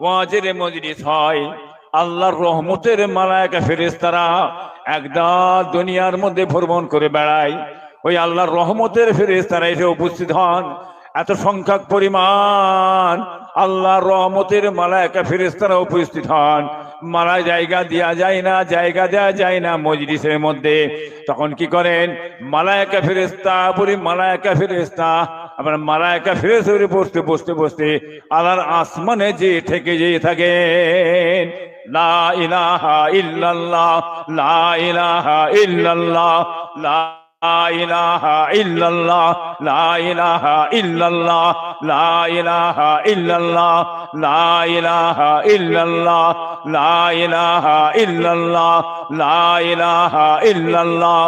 ওয়াজের মজলিস হয়, আল্লাহর রহমতের মালায়েকা ফেরেশতারা একদল দুনিয়ার মধ্যে ভ্রমণ করে বেড়ায়। ওই আল্লাহর রহমতের ফেরেশতারা এসে উপস্থিত হন। এত সংখ্যক পরিমাণ আল্লাহর রহমতের মালায়েকা ফেরেশতারা উপস্থিত হন। মালা জায়গা দেওয়া যায় না, জায়গা দেওয়া যায় না মজলিসের মধ্যে। তখন কি করেন? মালায়েকা ফেরেশতা পুরি মালায়েকা ফেরেশতা আবার মালায়েকা ফেরেশতা বসতে বসতে বসতে আল্লাহর আসমানে যে থেকে যেয়ে থাকেন। লা ইলাহা ইল্লাল্লাহ, লা ইলাহা ইল্লাল্লাহ, লা ইলাহা ইল্লাল্লাহ, লা ইলাহা ইল্লাল্লাহ, লা ইলাহা ইল্লাল্লাহ, লা ইলাহা ইল্লাল্লাহ, লা ইলাহা ইল্লাল্লাহ, লা ইলাহা ইল্লাল্লাহ,